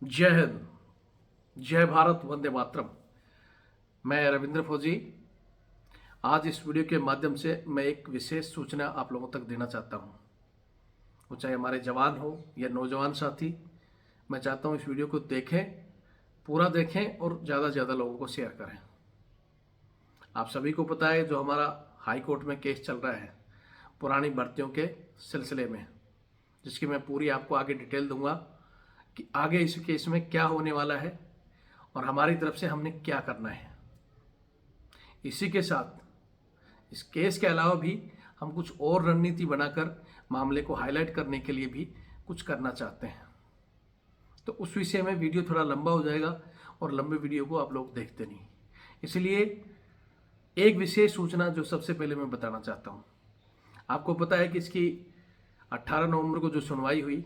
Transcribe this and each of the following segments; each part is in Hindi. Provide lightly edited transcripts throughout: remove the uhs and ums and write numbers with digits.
जय हिंद, जय भारत, वंदे मातरम। मैं रविंद्र फौजी। आज इस वीडियो के माध्यम से मैं एक विशेष सूचना आप लोगों तक देना चाहता हूं। वो चाहे हमारे जवान हो या नौजवान साथी, मैं चाहता हूं इस वीडियो को देखें, पूरा देखें और ज़्यादा से ज़्यादा लोगों को शेयर करें। आप सभी को पता है जो हमारा हाई कोर्ट में केस चल रहा है पुरानी भर्तियों के सिलसिले में, जिसकी मैं पूरी आपको आगे डिटेल दूंगा कि आगे इस केस में क्या होने वाला है और हमारी तरफ से हमने क्या करना है। इसी के साथ इस केस के अलावा भी हम कुछ और रणनीति बनाकर मामले को हाईलाइट करने के लिए भी कुछ करना चाहते हैं। तो उस विषय में वीडियो थोड़ा लंबा हो जाएगा और लंबे वीडियो को आप लोग देखते नहीं, इसलिए एक विशेष सूचना जो सबसे पहले मैं बताना चाहता हूँ। आपको पता है कि इसकी 18 नवंबर को जो सुनवाई हुई,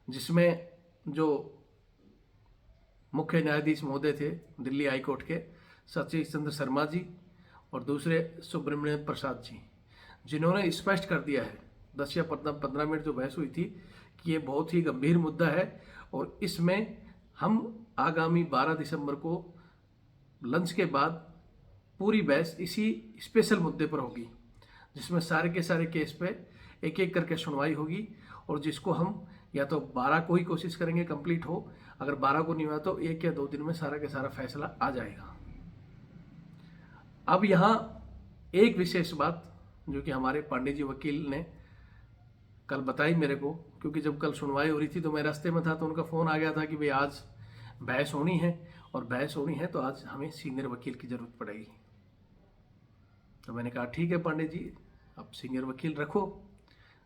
जिसमें जो मुख्य न्यायाधीश महोदय थे दिल्ली हाई कोर्ट के, सतीश चंद्र शर्मा जी और दूसरे सुब्रमण्यम प्रसाद जी, जिन्होंने स्पष्ट कर दिया है 10 या 15 मिनट जो बहस हुई थी कि ये बहुत ही गंभीर मुद्दा है और इसमें हम आगामी 12 दिसंबर को लंच के बाद पूरी बहस इसी स्पेशल मुद्दे पर होगी, जिसमें सारे के सारे केस पे एक एक करके सुनवाई होगी और जिसको हम या तो 12 को ही कोशिश करेंगे कंप्लीट हो, अगर 12 को नहीं हुआ तो 1 या 2 दिन में सारा के सारा फैसला आ जाएगा। अब यहाँ एक विशेष बात जो कि हमारे पांडे जी वकील ने कल बताई मेरे को, क्योंकि जब कल सुनवाई हो रही थी तो मैं रास्ते में था तो उनका फ़ोन आ गया था कि भाई आज बहस होनी है और बहस होनी है तो आज हमें सीनियर वकील की ज़रूरत पड़ेगी। तो मैंने कहा ठीक है पांडे जी, आप सीनियर वकील रखो।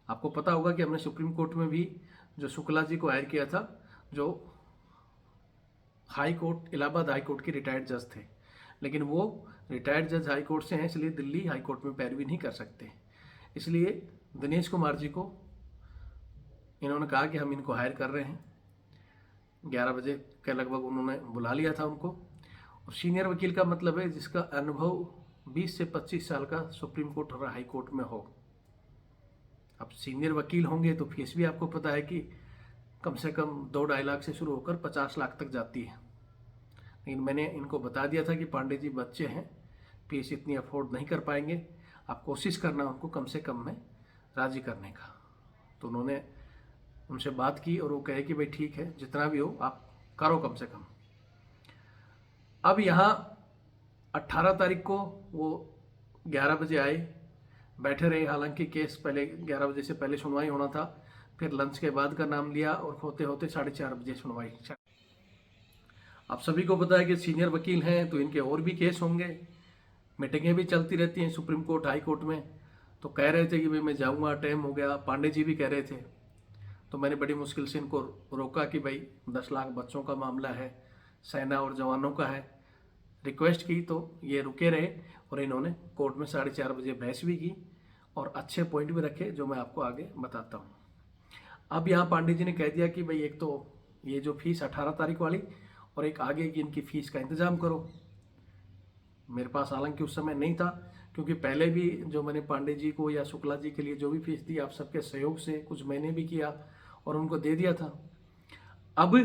आपको पता होगा कि हमने सुप्रीम कोर्ट में भी जो शुक्ला जी को हायर किया था, जो high court Allahabad high court के रिटायर्ड जज थे, लेकिन वो रिटायर्ड जज हाई कोर्ट से हैं, इसलिए दिल्ली हाई कोर्ट में पैरवी नहीं कर सकते। इसलिए दिनेश कुमार जी को इन्होंने कहा कि हम इनको हायर कर रहे हैं। 11 बजे के लगभग उन्होंने बुला लिया था उनको। और सीनियर वकील का मतलब है जिसका अनुभव 20 से 25 साल का सुप्रीम कोर्ट और हाई कोर्ट में हो। अब सीनियर वकील होंगे तो फीस भी आपको पता है कि कम से कम 2-2.5 लाख से शुरू होकर 50 लाख तक जाती है। लेकिन मैंने इनको बता दिया था कि पांडे जी बच्चे हैं, फीस इतनी अफोर्ड नहीं कर पाएंगे, आप कोशिश करना उनको कम से कम में राज़ी करने का। तो उन्होंने उनसे बात की और वो कहे कि भाई ठीक है, जितना भी हो आप करो कम से कम। अब यहाँ 18 तारीख को वो 11 बजे आए, बैठे रहे। हालांकि केस पहले 11 बजे से पहले सुनवाई होना था, फिर लंच के बाद का नाम लिया और होते होते 4:30 बजे सुनवाई। आप सभी को पता है कि सीनियर वकील हैं तो इनके और भी केस होंगे, मीटिंगें भी चलती रहती हैं सुप्रीम कोर्ट हाई कोर्ट में। तो कह रहे थे कि भाई मैं जाऊंगा, टाइम हो गया। पांडे जी भी कह रहे थे, तो मैंने बड़ी मुश्किल से इनको रोका कि भाई 10 लाख बच्चों का मामला है, सेना और जवानों का है। रिक्वेस्ट की तो ये रुके रहे और इन्होंने कोर्ट में 4:30 बजे बहस भी की और अच्छे पॉइंट भी रखे जो मैं आपको आगे बताता हूँ। अब यहाँ पांडे जी ने कह दिया कि भाई एक तो ये जो फीस 18 तारीख वाली और एक आगे की इनकी फीस का इंतजाम करो। मेरे पास हालांकि उस समय नहीं था, क्योंकि पहले भी जो मैंने पांडे जी को या शुक्ला जी के लिए जो भी फीस दी आप सबके सहयोग से कुछ मैंने भी किया और उनको दे दिया था। अब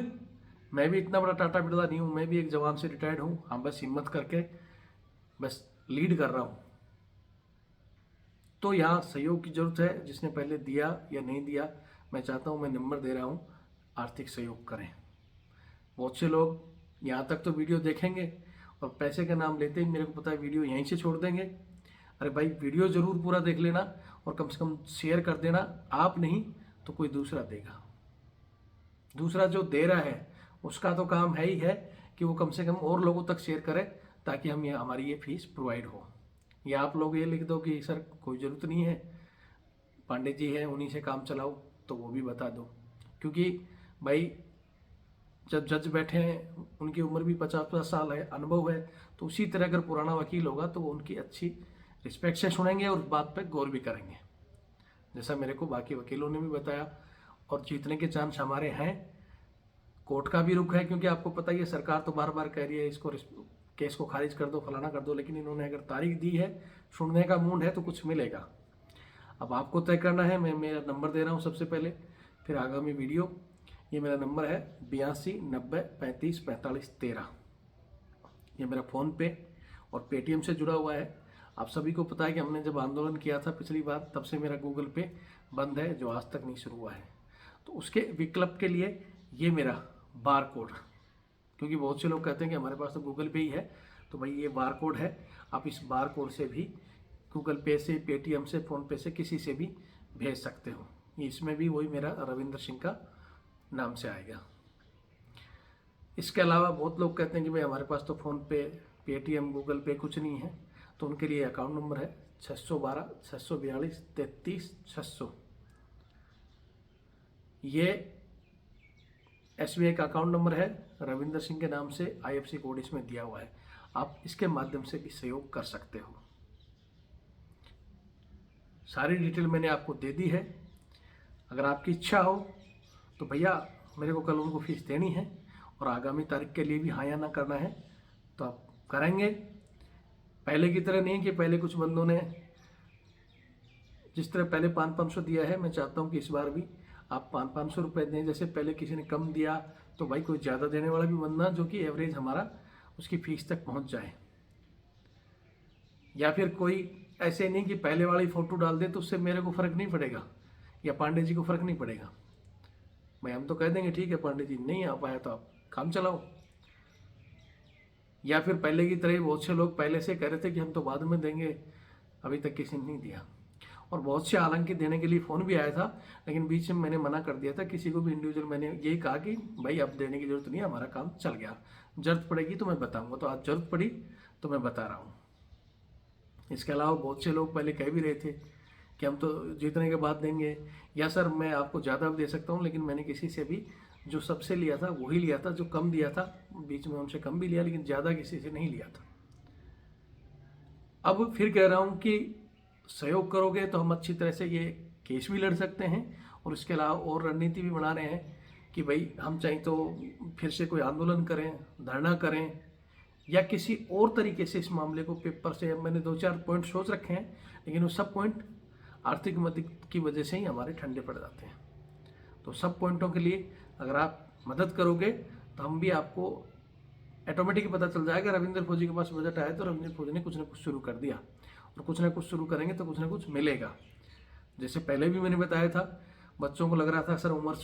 मैं भी इतना बड़ा टाटा बिरला नहीं हूँ, मैं भी एक जवान से रिटायर्ड हूँ। हाँ, बस हिम्मत करके बस लीड कर रहा हूँ। तो यहाँ सहयोग की जरूरत है, जिसने पहले दिया या नहीं दिया, मैं चाहता हूँ, मैं नंबर दे रहा हूँ, आर्थिक सहयोग करें। बहुत से लोग यहाँ तक तो वीडियो देखेंगे और पैसे का नाम लेते ही मेरे को पता है वीडियो यहीं से छोड़ देंगे। अरे भाई, वीडियो ज़रूर पूरा देख लेना और कम से कम शेयर कर देना। आप नहीं तो कोई दूसरा देगा। दूसरा जो दे रहा है उसका तो काम है ही है कि वो कम से कम और लोगों तक शेयर करे, ताकि हम ये हमारी ये फीस प्रोवाइड हो। या आप लोग ये लिख दो कि सर कोई ज़रूरत नहीं है, पांडे जी हैं उन्हीं से काम चलाओ, तो वो भी बता दो। क्योंकि भाई जब जज बैठे हैं उनकी उम्र भी 50-50 साल है, अनुभव है, तो उसी तरह अगर पुराना वकील होगा तो वो उनकी अच्छी रिस्पेक्ट से सुनेंगे और उस बात पे गौर भी करेंगे, जैसा मेरे को बाकी वकीलों ने भी बताया। और जीतने के चांस हमारे हैं। कोर्ट का भी रुख है, क्योंकि आपको पता ही है सरकार तो बार बार कह रही है इसको केस को खारिज कर दो, फलाना कर दो, लेकिन इन्होंने अगर तारीख दी है, सुनने का मूड है, तो कुछ मिलेगा। अब आपको तय करना है। मैं मेरा नंबर दे रहा हूँ सबसे पहले, फिर आगामी वीडियो ये मेरा नंबर है 8290354513। ये मेरा फ़ोनपे और पेटीएम से जुड़ा हुआ है। आप सभी को पता है कि हमने जब आंदोलन किया था पिछली बार, तब से मेरा गूगल पे बंद है, जो आज तक नहीं शुरू हुआ है। तो उसके विकल्प के लिए ये मेरा बार कोड, क्योंकि बहुत से लोग कहते हैं कि हमारे पास तो गूगल पे ही है, तो भाई ये बार कोड है। आप इस बार कोड से भी गूगल पे से, पेटीएम से, फ़ोनपे से, किसी से भी भेज सकते हो। इसमें भी वही मेरा रविंद्र सिंह का नाम से आएगा। इसके अलावा बहुत लोग कहते हैं कि भाई हमारे पास तो फ़ोनपे, पेटीएम, गूगल पे कुछ नहीं है, तो उनके लिए अकाउंट नंबर है 612 642 33 600। ये SBI का अकाउंट नंबर है, रविंद्र सिंह के नाम से, IFSC कोड इसमें दिया हुआ है। आप इसके माध्यम से भी सहयोग कर सकते हो। सारी डिटेल मैंने आपको दे दी है। अगर आपकी इच्छा हो तो भैया मेरे को कल उनको फीस देनी है और आगामी तारीख के लिए भी हाँ या ना करना है तो आप करेंगे। पहले की तरह नहीं कि पहले कुछ बंदों ने जिस तरह पहले 500-500 दिया है, मैं चाहता हूँ कि इस बार भी आप 500-500 रुपये दें। जैसे पहले किसी ने कम दिया तो भाई कोई ज़्यादा देने वाला भी बंदा, जो कि एवरेज हमारा उसकी फ़ीस तक पहुँच जाए। या फिर कोई ऐसे नहीं कि पहले वाली फ़ोटो डाल दे तो उससे मेरे को फ़र्क नहीं पड़ेगा या पांडे जी को फ़र्क नहीं पड़ेगा। भाई हम तो कह देंगे ठीक है पांडे जी नहीं आ पाया तो आप काम चलाओ। या फिर पहले की तरह बहुत से लोग पहले से कह रहे थे कि हम तो बाद में देंगे, अभी तक किसी ने नहीं दिया। और बहुत से हालांकि देने के लिए फ़ोन भी आया था, लेकिन बीच में मैंने मना कर दिया था। किसी को भी इंडिविजुअल मैंने यही कहा कि भाई अब देने की ज़रूरत नहीं है, हमारा काम चल गया, ज़रूरत पड़ेगी तो मैं बताऊँगा। तो आज ज़रूरत पड़ी तो मैं बता रहा हूँ। इसके अलावा बहुत से लोग पहले कह भी रहे थे कि हम तो जीतने के बाद देंगे, या सर मैं आपको ज़्यादा भी दे सकता हूँ, लेकिन मैंने किसी से भी जो सबसे लिया था वही लिया था, जो कम दिया था बीच में उनसे कम भी लिया, लेकिन ज़्यादा किसी से नहीं लिया था। अब फिर कह रहा हूँ कि सहयोग करोगे तो हम अच्छी तरह से ये केस भी लड़ सकते हैं, और इसके अलावा और रणनीति भी बना रहे हैं कि भाई हम चाहें तो फिर से कोई आंदोलन करें, धरना करें, या किसी और तरीके से इस मामले को पेपर से। मैंने 2-4 पॉइंट सोच रखे हैं, लेकिन वो सब पॉइंट आर्थिक मदद की वजह से ही हमारे ठंडे पड़ जाते हैं। तो सब पॉइंटों के लिए अगर आप मदद करोगे तो हम भी आपको ऑटोमेटिक पता चल जाएगा। रविंद्र फौजी के पास बजट आया तो रविंद्र फौजी ने कुछ ना कुछ शुरू कर दिया, और कुछ ना कुछ शुरू करेंगे तो कुछ ना कुछ मिलेगा। जैसे पहले भी मैंने बताया था, बच्चों को लग रहा था सर उम्र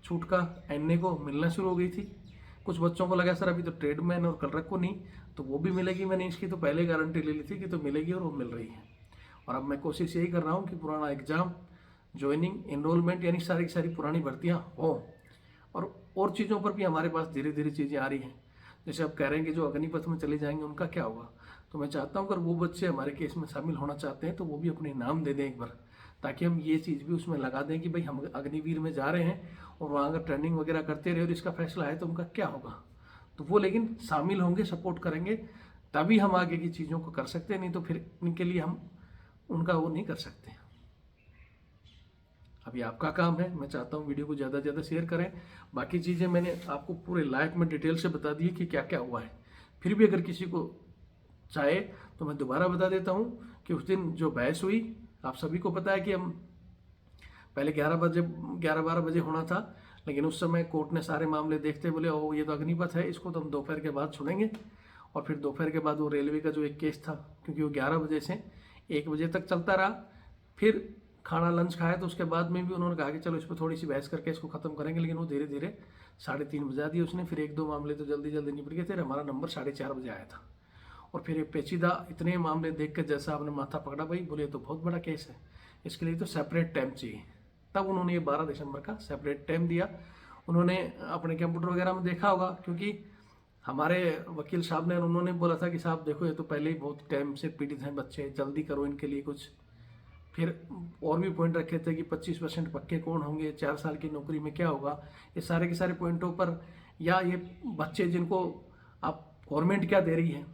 छूट का NA को मिलना शुरू हो गई थी। कुछ बच्चों को लगा सर अभी तो ट्रेडमैन और कलरक को नहीं, तो वो भी मिलेगी। मैंने इसकी तो पहले गारंटी ले ली थी कि तो मिलेगी, और वो मिल रही है। और अब मैं कोशिश यही कर रहा हूँ कि पुराना एग्ज़ाम, ज्वाइनिंग, एनरोलमेंट, यानी सारी की सारी पुरानी भर्तियाँ हों। और चीज़ों पर भी हमारे पास धीरे धीरे चीज़ें आ रही हैं। जैसे अब कह रहे हैं कि जो अग्निपथ में चले जाएंगे उनका क्या होगा, तो मैं चाहता हूँ अगर वो बच्चे हमारे केस में शामिल होना चाहते हैं तो वो भी अपने नाम दे दें एक बार, ताकि हम ये चीज़ भी उसमें लगा दें कि भाई हम अग्निवीर में जा रहे हैं और वहाँ अगर ट्रेनिंग वगैरह करते रहे और इसका फैसला है तो उनका क्या होगा। तो वो लेकिन शामिल होंगे, सपोर्ट करेंगे, तभी हम आगे की चीज़ों को कर सकते हैं, नहीं तो फिर इनके लिए हम उनका वो नहीं कर सकते। अभी आपका काम है। मैं चाहता हूँ वीडियो को ज़्यादा से ज़्यादा शेयर करें। बाकी चीज़ें मैंने आपको पूरे लाइव में डिटेल से बता दी कि क्या क्या हुआ है। फिर भी अगर किसी को चाहे तो मैं दोबारा बता देता हूँ कि उस दिन जो बहस हुई, आप सभी को पता है कि हम पहले 11-12 बजे होना था, लेकिन उस समय कोर्ट ने सारे मामले देखते बोले ओ ये तो अग्निपथ है, इसको तो हम दोपहर के बाद सुनेंगे। और फिर दोपहर के बाद वो रेलवे का जो एक केस था, क्योंकि वो 11 बजे से 1 बजे तक चलता रहा। फिर खाना लंच खाया तो उसके बाद में भी उन्होंने कहा कि चलो इस पर थोड़ी सी बहस करके इसको ख़त्म करेंगे, लेकिन वो धीरे धीरे 3:30 बजा दिए उसने। फिर 1-2 मामले तो जल्दी जल्दी निपट गए थे। हमारा नंबर 4:30 बजे आया था। और फिर ये पेचीदा इतने मामले देख कर जैसा आपने माथा पकड़ा, भाई बोले तो बहुत बड़ा केस है, इसके लिए तो सेपरेट टाइम चाहिए। तब उन्होंने ये 12 दिसंबर का सेपरेट टाइम दिया। उन्होंने अपने कंप्यूटर वगैरह में देखा होगा, क्योंकि हमारे वकील साहब ने, उन्होंने बोला था कि साहब देखो ये तो पहले ही बहुत टाइम से पीड़ित हैं बच्चे, जल्दी करो इनके लिए कुछ। फिर और भी पॉइंट रखे थे कि 25% पक्के कौन होंगे, 4 साल की नौकरी में क्या होगा, ये सारे के सारे पॉइंटों पर, या ये बच्चे जिनको आप गवर्नमेंट क्या दे रही है,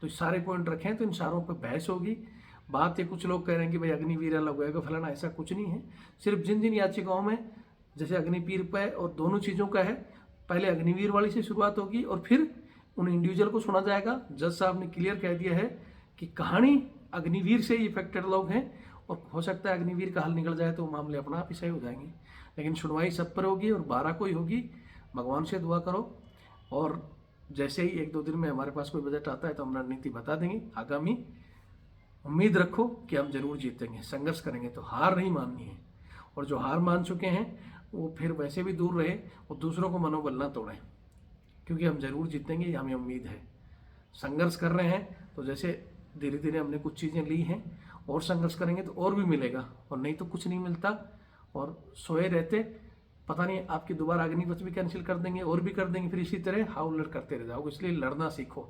तो सारे पॉइंट रखें। तो इन सारों पर बहस होगी। बात है कुछ लोग कह रहे हैं कि भाई अग्निवीर अलग होएगा फलाना, ऐसा कुछ नहीं है। सिर्फ जिन जिन याचिकाओं में जैसे अग्निवीर पे और दोनों चीज़ों का है, पहले अग्निवीर वाली से शुरुआत होगी और फिर उन इंडिविजुअल को सुना जाएगा। जज साहब ने क्लियर कह दिया है कि कहानी अग्निवीर से ही इफेक्टेड लोग हैं, और हो सकता है अग्निवीर का हल निकल जाए तो मामले अपना आप ही सही हो जाएंगे। लेकिन सुनवाई सब पर होगी और 12 को ही होगी। भगवान से दुआ करो, और जैसे ही 1-2 दिन में हमारे पास कोई बजट आता है तो हम रणनीति बता देंगे आगामी। उम्मीद रखो कि हम जरूर जीतेंगे, संघर्ष करेंगे, तो हार नहीं माननी है। और जो हार मान चुके हैं वो फिर वैसे भी दूर रहे और दूसरों को मनोबल ना तोड़ें, क्योंकि हम जरूर जीतेंगे, ये हमें उम्मीद है। संघर्ष कर रहे हैं तो जैसे धीरे धीरे हमने कुछ चीज़ें ली हैं, और संघर्ष करेंगे तो और भी मिलेगा, और नहीं तो कुछ नहीं मिलता। और सोए रहते पता नहीं आपकी दोबारा अग्निपथ भी कैंसिल कर देंगे और भी कर देंगे, फिर इसी तरह हाउ लड़ करते रह जाओगे। इसलिए लड़ना सीखो।